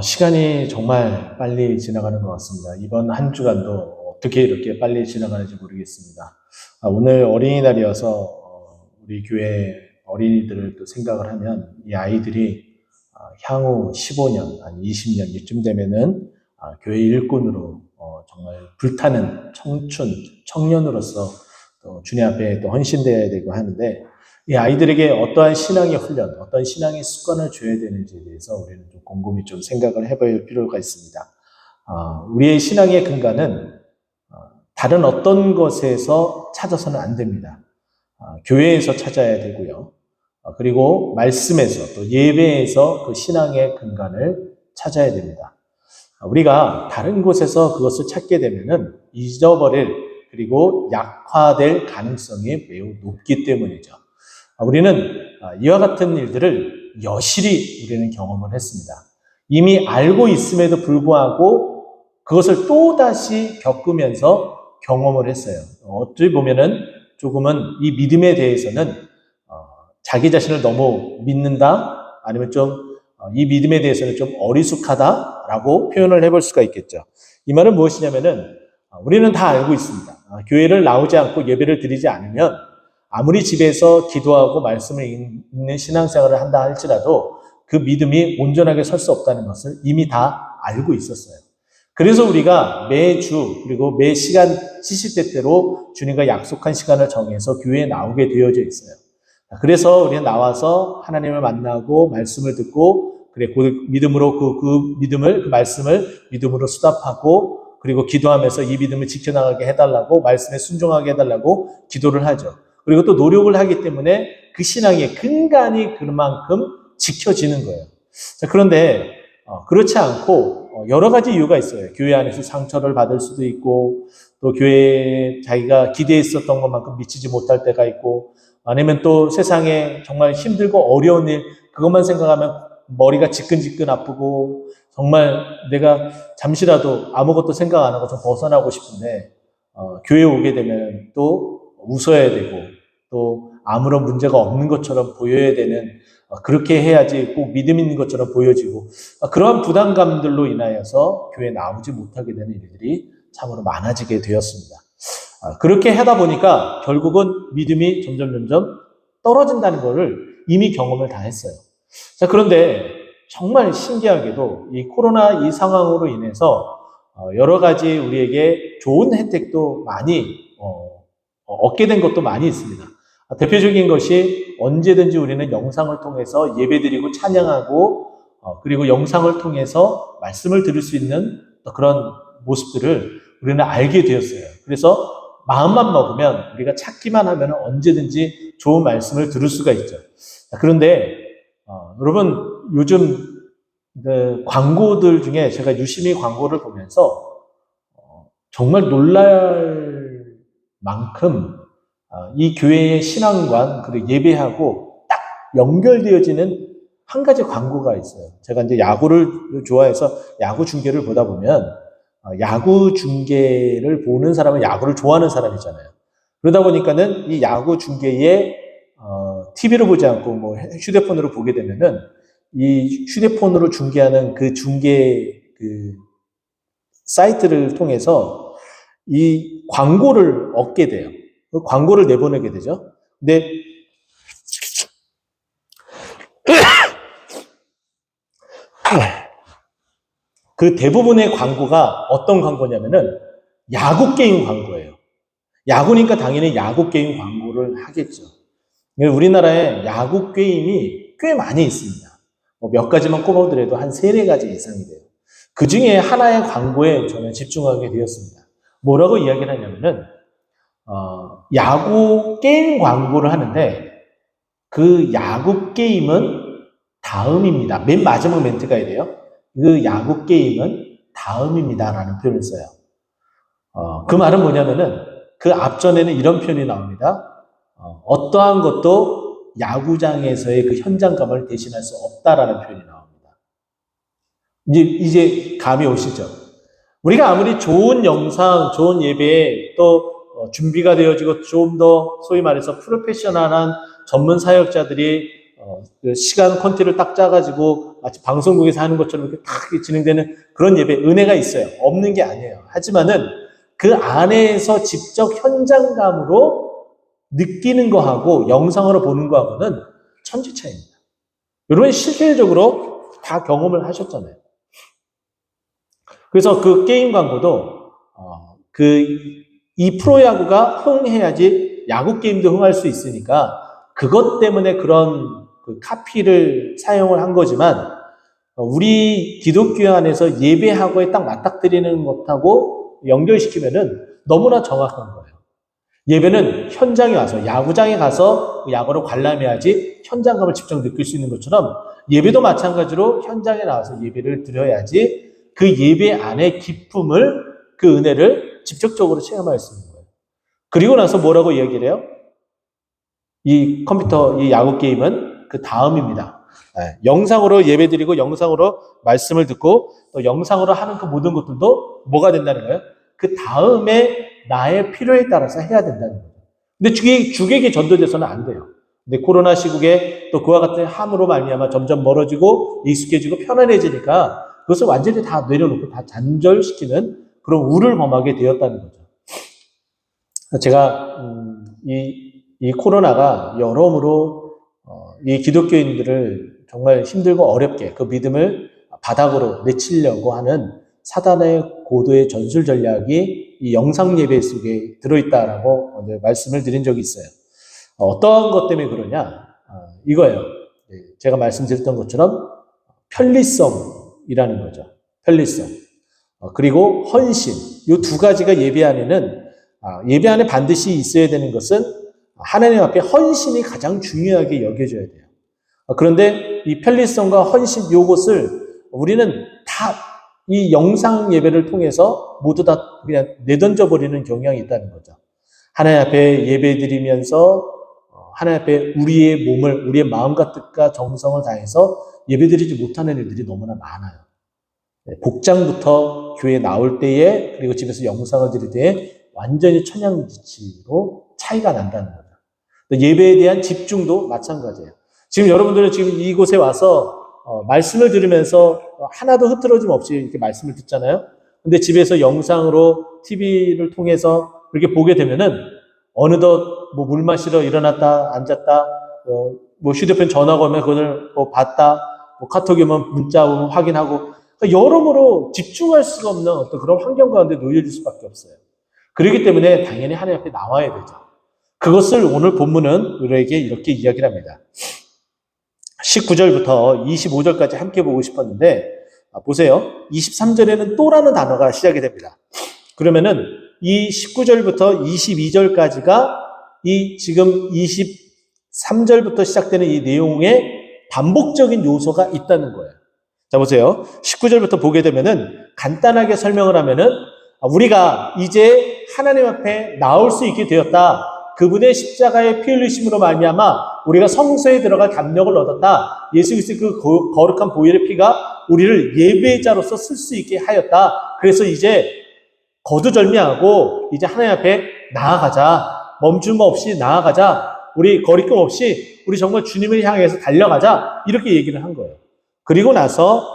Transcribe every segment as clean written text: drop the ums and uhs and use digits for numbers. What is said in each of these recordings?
시간이 정말 빨리 지나가는 것 같습니다. 이번 한 주간도 어떻게 이렇게 빨리 지나가는지 모르겠습니다. 오늘 어린이날이어서 우리 교회 어린이들을 또 생각을 하면 이 아이들이 향후 15년, 아니 20년 이쯤 되면은 교회 일꾼으로 정말 불타는 청춘, 청년으로서 또 주님 앞에 또 헌신되어야 되고 하는데, 이 아이들에게 어떠한 신앙의 훈련, 어떤 신앙의 습관을 줘야 되는지에 대해서 우리는 좀 곰곰이 좀 생각을 해볼 필요가 있습니다. 우리의 신앙의 근간은 다른 어떤 것에서 찾아서는 안 됩니다. 교회에서 찾아야 되고요. 그리고 말씀에서 또 예배에서 그 신앙의 근간을 찾아야 됩니다. 우리가 다른 곳에서 그것을 찾게 되면은 잊어버릴, 그리고 약화될 가능성이 매우 높기 때문이죠. 우리는 이와 같은 일들을 여실히 우리는 경험을 했습니다. 이미 알고 있음에도 불구하고 그것을 또다시 겪으면서 경험을 했어요. 어찌 보면은 조금은 이 믿음에 대해서는 자기 자신을 너무 믿는다, 아니면 좀 이 믿음에 대해서는 좀 어리숙하다라고 표현을 해볼 수가 있겠죠. 이 말은 무엇이냐면은 우리는 다 알고 있습니다. 교회를 나오지 않고 예배를 드리지 않으면 아무리 집에서 기도하고 말씀을 읽는 신앙생활을 한다 할지라도 그 믿음이 온전하게 설 수 없다는 것을 이미 다 알고 있었어요. 그래서 우리가 매주 그리고 매 시간 시시때때로 주님과 약속한 시간을 정해서 교회에 나오게 되어져 있어요. 그래서 우리는 나와서 하나님을 만나고 말씀을 듣고, 그래, 그 믿음으로 그 말씀을 믿음으로 수답하고, 그리고 기도하면서 이 믿음을 지켜나가게 해달라고, 말씀에 순종하게 해달라고 기도를 하죠. 그리고 또 노력을 하기 때문에 그 신앙의 근간이 그만큼 지켜지는 거예요. 자, 그런데 그렇지 않고 여러 가지 이유가 있어요. 교회 안에서 상처를 받을 수도 있고, 또 교회에 자기가 기대했었던 것만큼 미치지 못할 때가 있고, 아니면 또 세상에 정말 힘들고 어려운 일, 그것만 생각하면 머리가 지끈지끈 아프고, 정말 내가 잠시라도 아무것도 생각 안 하고 좀 벗어나고 싶은데 교회에 오게 되면 또 웃어야 되고, 또 아무런 문제가 없는 것처럼 보여야 되는, 그렇게 해야지 꼭 믿음 있는 것처럼 보여지고, 그러한 부담감들로 인하여서 교회에 나오지 못하게 되는 일들이 참으로 많아지게 되었습니다. 그렇게 하다 보니까 결국은 믿음이 점점 떨어진다는 것을 이미 경험을 다 했어요. 자, 그런데 정말 신기하게도 이 코로나 이 상황으로 인해서 여러 가지 우리에게 좋은 혜택도 많이 얻게 된 것도 많이 있습니다. 대표적인 것이 언제든지 우리는 영상을 통해서 예배드리고 찬양하고, 그리고 영상을 통해서 말씀을 들을 수 있는 그런 모습들을 우리는 알게 되었어요. 그래서 마음만 먹으면, 우리가 찾기만 하면 언제든지 좋은 말씀을 들을 수가 있죠. 그런데 여러분, 요즘 광고들 중에 제가 유심히 광고를 보면서 정말 놀랄 만큼 이 교회의 신앙관, 그리고 예배하고 딱 연결되어지는 한 가지 광고가 있어요. 제가 이제 야구를 좋아해서 야구 중계를 보다 보면, 야구 중계를 보는 사람은 야구를 좋아하는 사람이잖아요. 그러다 보니까는 이 야구 중계에 TV로 보지 않고 뭐 휴대폰으로 보게 되면은, 이 휴대폰으로 중계하는 그 중계 그 사이트를 통해서 이 광고를 얻게 돼요. 그 광고를 내보내게 되죠. 근데 그 대부분의 광고가 어떤 광고냐면은 야구 게임 광고예요. 야구니까 당연히 야구 게임 광고를 하겠죠. 우리나라에 야구 게임이 꽤 많이 있습니다. 몇 가지만 꼽아드려도 한 3-4가지 이상이 돼요. 그 중에 하나의 광고에 저는 집중하게 되었습니다. 뭐라고 이야기를 하냐면은, 야구 게임 광고를 하는데, 그 야구 게임은 다음입니다. 맨 마지막 멘트가 이래요. 그 야구 게임은 다음입니다라는 표현을 써요. 그 말은 뭐냐면은, 그 앞전에는 이런 표현이 나옵니다. 어떠한 것도 야구장에서의 그 현장감을 대신할 수 없다라는 표현이 나옵니다. 이제 감이 오시죠? 우리가 아무리 좋은 영상, 좋은 예배에 또 준비가 되어지고 좀 더 소위 말해서 프로페셔널한 전문 사역자들이 그 시간 컨티를 딱 짜가지고 마치 방송국에서 하는 것처럼 이렇게 딱 진행되는 그런 예배, 은혜가 있어요. 없는 게 아니에요. 하지만은 그 안에서 직접 현장감으로 느끼는 거하고 영상으로 보는 거하고는 천지 차이입니다. 여러분 실질적으로 다 경험을 하셨잖아요. 그래서 그 게임 광고도 이 프로야구가 흥해야지 야구 게임도 흥할 수 있으니까 그것 때문에 그런 그 카피를 사용을 한 거지만 우리 기독교 안에서 예배하고에 딱 맞닥뜨리는 것하고 연결시키면은 너무나 정확한 거예요. 예배는 현장에 와서 야구장에 가서 야구를 관람해야지 현장감을 직접 느낄 수 있는 것처럼 예배도 마찬가지로 현장에 나와서 예배를 드려야지 그 예배 안의 기쁨을 그 은혜를 직접적으로 체험할 수 있는 거예요. 그리고 나서 뭐라고 이야기를 해요? 이 컴퓨터, 이 야구 게임은 그 다음입니다. 영상으로 예배드리고 영상으로 말씀을 듣고 또 영상으로 하는 그 모든 것들도 뭐가 된다는 거예요? 그 다음에 나의 필요에 따라서 해야 된다는 거예요. 근데 주객이 전도돼서는 안 돼요. 근데 코로나 시국에 또 그와 같은 함으로 말미암아 점점 멀어지고 익숙해지고 편안해지니까 그것을 완전히 다 내려놓고 다 단절시키는 그런 우를 범하게 되었다는 거죠. 제가 이 코로나가 여러모로 이 기독교인들을 정말 힘들고 어렵게 그 믿음을 바닥으로 내치려고 하는 사단의 고도의 전술 전략이 이 영상 예배 속에 들어있다라고 말씀을 드린 적이 있어요. 어떤 것 때문에 그러냐? 이거예요. 제가 말씀드렸던 것처럼 편리성이라는 거죠. 편리성. 그리고 헌신. 이 두 가지가 예배 안에는 예배 안에 반드시 있어야 되는 것은 하나님 앞에 헌신이 가장 중요하게 여겨져야 돼요. 그런데 이 편리성과 헌신 요것을 우리는 다 이 영상 예배를 통해서 모두 다 그냥 내던져 버리는 경향이 있다는 거죠. 하나님 앞에 예배 드리면서 하나님 앞에 우리의 몸을, 우리의 마음과 뜻과 정성을 다해서 예배 드리지 못하는 일들이 너무나 많아요. 복장부터 교회에 나올 때에 그리고 집에서 영상을 드릴 때에 완전히 천양지치로 차이가 난다는 거죠. 예배에 대한 집중도 마찬가지예요. 지금 여러분들은 지금 이곳에 와서 말씀을 들으면서 하나도 흐트러짐 없이 이렇게 말씀을 듣잖아요. 근데 집에서 영상으로 TV를 통해서 그렇게 보게 되면은 어느덧 뭐 물 마시러 일어났다 앉았다 뭐 휴대폰 전화가 오면 그걸 뭐 봤다 뭐 카톡이 오면 문자 오면 확인하고 그러니까 여러모로 집중할 수가 없는 어떤 그런 환경 가운데 놓여질 수밖에 없어요. 그렇기 때문에 당연히 하나님 앞에 나와야 되죠. 그것을 오늘 본문은 우리에게 이렇게 이야기를 합니다. 19절부터 25절까지 함께 보고 싶었는데 보세요. 23절에는 또라는 단어가 시작이 됩니다. 그러면은 이 19절부터 22절까지가 이 지금 23절부터 시작되는 이 내용에 반복적인 요소가 있다는 거예요. 자, 보세요. 19절부터 보게 되면은 간단하게 설명을 하면은 우리가 이제 하나님 앞에 나올 수 있게 되었다. 그분의 십자가의 피 흘리심으로 말미암아 우리가 성소에 들어갈 담력을 얻었다. 예수 그리스도의 그 거룩한 보혈의 피가 우리를 예배자로서 쓸 수 있게 하였다. 그래서 이제 거두절미하고 이제 하나님 앞에 나아가자. 멈춤 없이 나아가자. 우리 거리낌 없이 우리 정말 주님을 향해서 달려가자. 이렇게 얘기를 한 거예요. 그리고 나서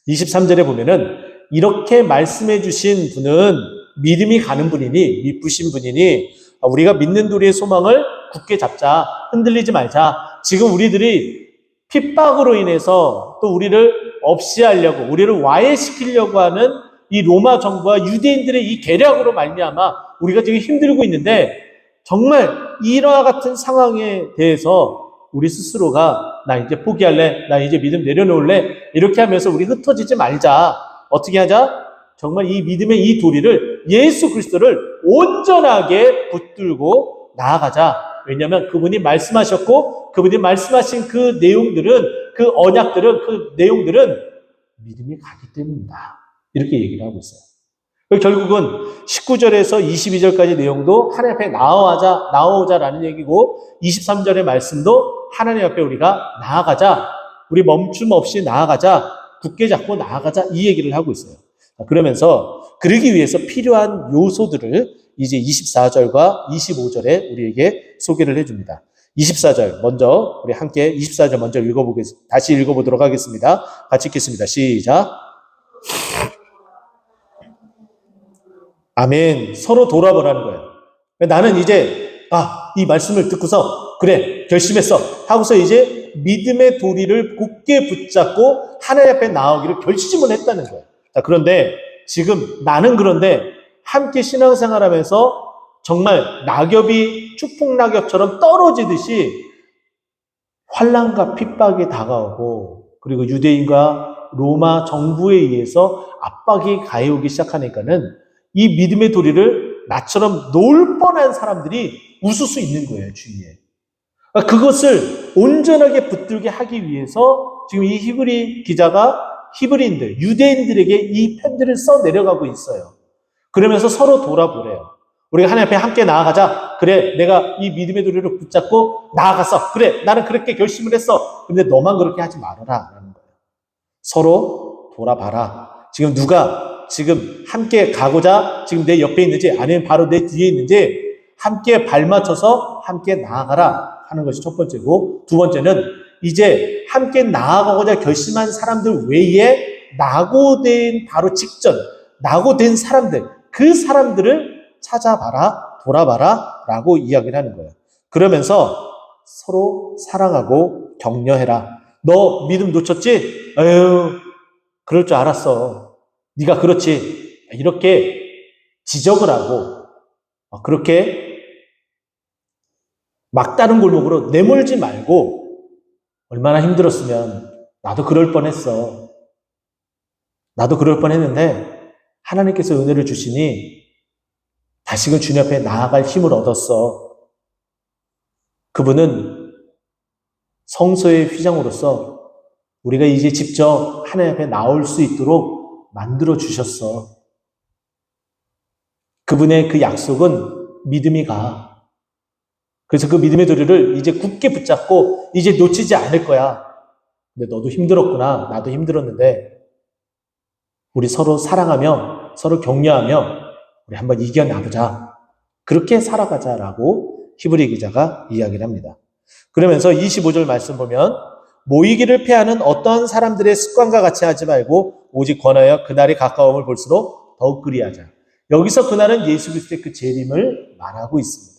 23절에 보면은 이렇게 말씀해 주신 분은 믿음이 가는 분이니 미쁘신 분이니 우리가 믿는 우리의 소망을 굳게 잡자. 흔들리지 말자. 지금 우리들이 핍박으로 인해서 또 우리를 없이 하려고 우리를 와해시키려고 하는 이 로마 정부와 유대인들의 이 계략으로 말미암아 우리가 지금 힘들고 있는데 정말 이와 같은 상황에 대해서 우리 스스로가 나 이제 포기할래, 나 이제 믿음 내려놓을래 이렇게 하면서 우리 흩어지지 말자. 어떻게 하자? 정말 이 믿음의 이 도리를 예수 그리스도를 온전하게 붙들고 나아가자. 왜냐하면 그분이 말씀하셨고 그분이 말씀하신 그 내용들은 그 언약들은 그 내용들은 믿음이 가기 때문이다. 이렇게 얘기를 하고 있어요. 결국은 19절에서 22절까지 내용도 하나님 앞에 나아오자라는 얘기고 23절의 말씀도 하나님 앞에 우리가 나아가자. 우리 멈춤 없이 나아가자. 굳게 잡고 나아가자. 이 얘기를 하고 있어요. 그러면서 그러기 위해서 필요한 요소들을 이제 24절과 25절에 우리에게 소개를 해줍니다. 24절 먼저 우리 함께 24절 먼저 다시 읽어보도록 하겠습니다. 같이 읽겠습니다. 시작. 아멘. 서로 돌아보라는 거예요. 나는 이제 이 말씀을 듣고서 그래 결심했어 하고서 이제 믿음의 도리를 굳게 붙잡고 하나님 앞에 나오기를 결심을 했다는 거예요. 자, 그런데 지금 나는 그런데 함께 신앙생활하면서 정말 낙엽이 축복낙엽처럼 떨어지듯이 환난과 핍박이 다가오고 그리고 유대인과 로마 정부에 의해서 압박이 가해오기 시작하니까는 이 믿음의 도리를 나처럼 놓을 뻔한 사람들이 웃을 수 있는 거예요, 주위에. 그것을 온전하게 붙들게 하기 위해서 지금 이 히브리 기자가 히브리인들, 유대인들에게 이 편지를 써 내려가고 있어요. 그러면서 서로 돌아보래요. 우리가 하나님 앞에 함께 나아가자. 그래, 내가 이 믿음의 도리를 붙잡고 나아갔어. 그래, 나는 그렇게 결심을 했어. 근데 너만 그렇게 하지 말아라. 라는 거예요. 서로 돌아봐라. 지금 누가 지금 함께 가고자 지금 내 옆에 있는지 아니면 바로 내 뒤에 있는지 함께 발맞춰서 함께 나아가라 하는 것이 첫 번째고, 두 번째는 이제 함께 나아가고자 결심한 사람들 외에 낙오된 바로 직전, 낙오된 사람들, 그 사람들을 찾아봐라, 돌아봐라 라고 이야기를 하는 거예요. 그러면서 서로 사랑하고 격려해라. 너 믿음 놓쳤지? 에휴, 그럴 줄 알았어. 네가 그렇지. 이렇게 지적을 하고 그렇게 막다른 골목으로 내몰지 말고 얼마나 힘들었으면 나도 그럴 뻔했어. 나도 그럴 뻔했는데 하나님께서 은혜를 주시니 다시금 주님 앞에 나아갈 힘을 얻었어. 그분은 성소의 휘장으로서 우리가 이제 직접 하나님 앞에 나올 수 있도록 만들어 주셨어. 그분의 그 약속은 믿음이 가. 그래서 그 믿음의 도리를 이제 굳게 붙잡고 이제 놓치지 않을 거야. 근데 너도 힘들었구나. 나도 힘들었는데 우리 서로 사랑하며 서로 격려하며 우리 한번 이겨나보자. 그렇게 살아가자라고 히브리 기자가 이야기를 합니다. 그러면서 25절 말씀 보면 모이기를 패하는 어떤 사람들의 습관과 같이 하지 말고 오직 권하여 그날이 가까움을 볼수록 더욱 그리하자. 여기서 그날은 예수 그리스도의 그 재림을 말하고 있습니다.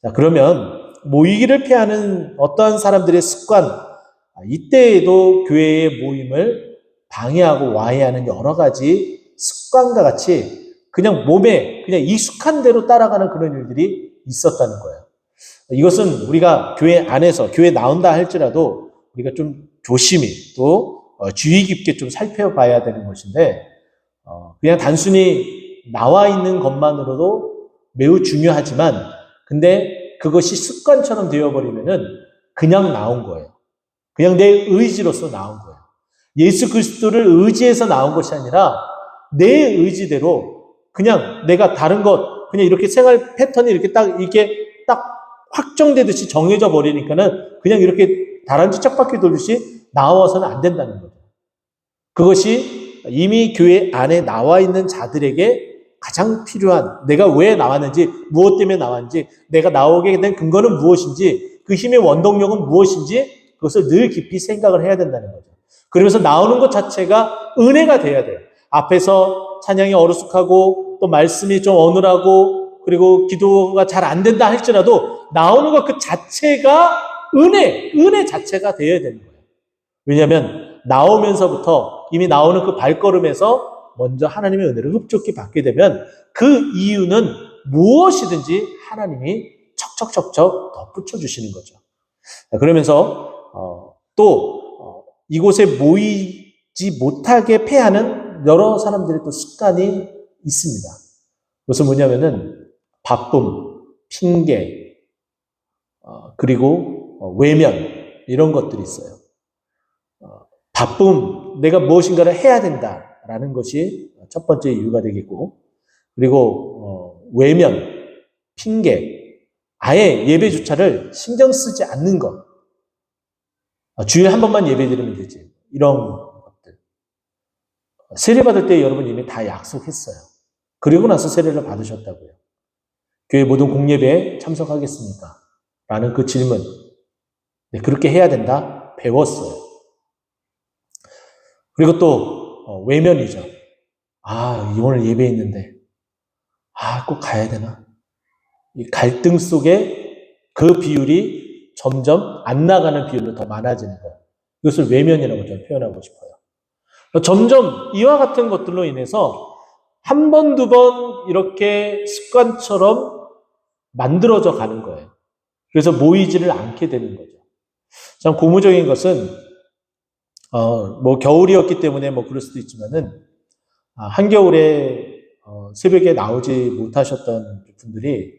자, 그러면 모이기를 패하는 어떤 사람들의 습관, 이때에도 교회의 모임을 방해하고 와해하는 여러 가지 습관과 같이 그냥 몸에 그냥 익숙한 대로 따라가는 그런 일들이 있었다는 거예요. 이것은 우리가 교회 안에서 교회 나온다 할지라도 우리가 좀 조심히 또 주의 깊게 좀 살펴봐야 되는 것인데 그냥 단순히 나와 있는 것만으로도 매우 중요하지만 근데 그것이 습관처럼 되어버리면은 그냥 나온 거예요. 그냥 내 의지로서 나온 거예요. 예수 그리스도를 의지해서 나온 것이 아니라 내 의지대로 그냥 내가 다른 것 그냥 이렇게 생활 패턴이 이렇게 딱 확정되듯이 정해져 버리니까는 그냥 이렇게 다람쥐 짝바퀴 돌듯이 나와서는 안 된다는 거죠. 그것이 이미 교회 안에 나와 있는 자들에게 가장 필요한 내가 왜 나왔는지 무엇 때문에 나왔는지 내가 나오게 된 근거는 무엇인지 그 힘의 원동력은 무엇인지 그것을 늘 깊이 생각을 해야 된다는 거죠. 그러면서 나오는 것 자체가 은혜가 돼야 돼요. 앞에서 찬양이 어루숙하고 또 말씀이 좀 어눌하고 그리고 기도가 잘 안 된다 할지라도 나오는 것 그 자체가 은혜 자체가 되어야 되는 거예요. 왜냐하면 나오면서부터 이미 나오는 그 발걸음에서 먼저 하나님의 은혜를 흡족히 받게 되면 그 이유는 무엇이든지 하나님이 척척척척 덧붙여 주시는 거죠. 그러면서 또 이곳에 모이지 못하게 패하는 여러 사람들의 또 습관이 있습니다. 그것은 뭐냐면은 바쁨, 핑계, 그리고 외면 이런 것들이 있어요. 바쁨, 내가 무엇인가를 해야 된다라는 것이 첫 번째 이유가 되겠고 그리고 외면, 핑계, 아예 예배조차를 신경 쓰지 않는 것. 주일에 한 번만 예배 드리면 되지. 이런 것들. 세례 받을 때 여러분 이미 다 약속했어요. 그리고 나서 세례를 받으셨다고요. 교회 모든 공예배에 참석하겠습니까? 라는 그 질문. 네, 그렇게 해야 된다. 배웠어요. 그리고 또 외면이죠. 오늘 예배 있는데 꼭 가야 되나? 이 갈등 속에 그 비율이 점점 안 나가는 비율로 더 많아지는 거예요. 이것을 외면이라고 저는 표현하고 싶어요. 점점 이와 같은 것들로 인해서 한 번, 두 번 이렇게 습관처럼 만들어져 가는 거예요. 그래서 모이지를 않게 되는 거죠. 참 고무적인 것은 겨울이었기 때문에 그럴 수도 있지만은 한겨울에 새벽에 나오지 못하셨던 분들이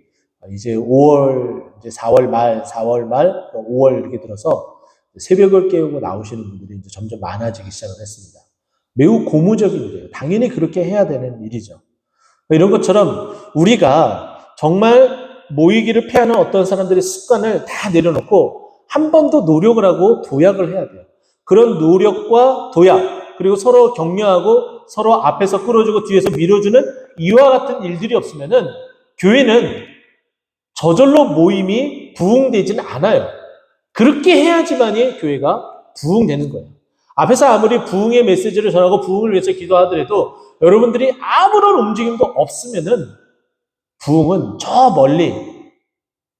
이제 5월, 이제 4월 말, 5월 이렇게 들어서 새벽을 깨우고 나오시는 분들이 이제 점점 많아지기 시작을 했습니다. 매우 고무적인 일이에요. 당연히 그렇게 해야 되는 일이죠. 이런 것처럼 우리가 정말 모이기를 패하는 어떤 사람들의 습관을 다 내려놓고 한 번 더 노력을 하고 도약을 해야 돼요. 그런 노력과 도약, 그리고 서로 격려하고 서로 앞에서 끌어주고 뒤에서 밀어주는 이와 같은 일들이 없으면은 교회는 저절로 모임이 부흥되지는 않아요. 그렇게 해야지만이 교회가 부흥되는 거예요. 앞에서 아무리 부흥의 메시지를 전하고 부흥을 위해서 기도하더라도 여러분들이 아무런 움직임도 없으면은 부흥은 저 멀리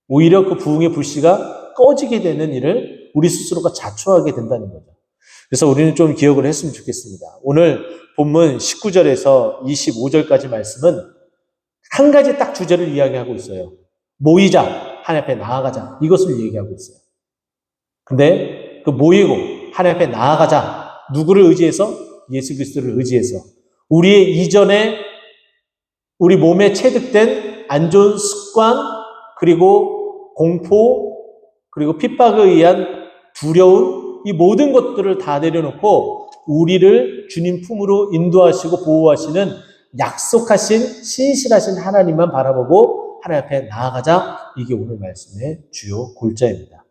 오히려 그 부흥의 불씨가 꺼지게 되는 일을 우리 스스로가 자초하게 된다는 거죠. 그래서 우리는 좀 기억을 했으면 좋겠습니다. 오늘 본문 19절에서 25절까지 말씀은 한 가지 딱 주제를 이야기하고 있어요. 모이자, 하나님 앞에 나아가자. 이것을 얘기하고 있어요. 근데 그 모이고 하나님 앞에 나아가자. 누구를 의지해서? 예수 그리스도를 의지해서. 우리의 이전에 우리 몸에 체득된 안 좋은 습관, 그리고 공포, 그리고 핍박에 의한 두려움, 이 모든 것들을 다 내려놓고 우리를 주님 품으로 인도하시고 보호하시는 약속하신 신실하신 하나님만 바라보고 하나님 앞에 나아가자. 이게 오늘 말씀의 주요 골자입니다.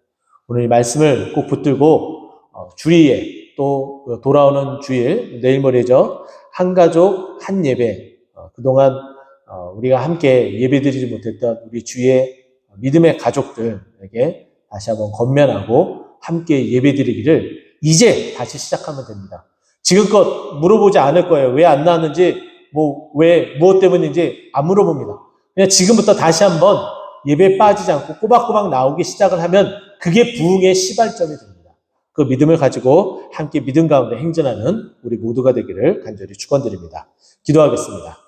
오늘 이 말씀을 꼭 붙들고 주일에 또 돌아오는 주일, 내일 모레죠. 한 가족 한 예배, 그동안 우리가 함께 예배드리지 못했던 우리 주의 믿음의 가족들에게 다시 한번 건면하고 함께 예배드리기를 이제 다시 시작하면 됩니다. 지금껏 물어보지 않을 거예요. 왜 안 나왔는지, 무엇 때문인지 안 물어봅니다. 그냥 지금부터 다시 한번 예배에 빠지지 않고 꼬박꼬박 나오기 시작을 하면 그게 부흥의 시발점이 됩니다. 그 믿음을 가지고 함께 믿음 가운데 행진하는 우리 모두가 되기를 간절히 축원드립니다. 기도하겠습니다.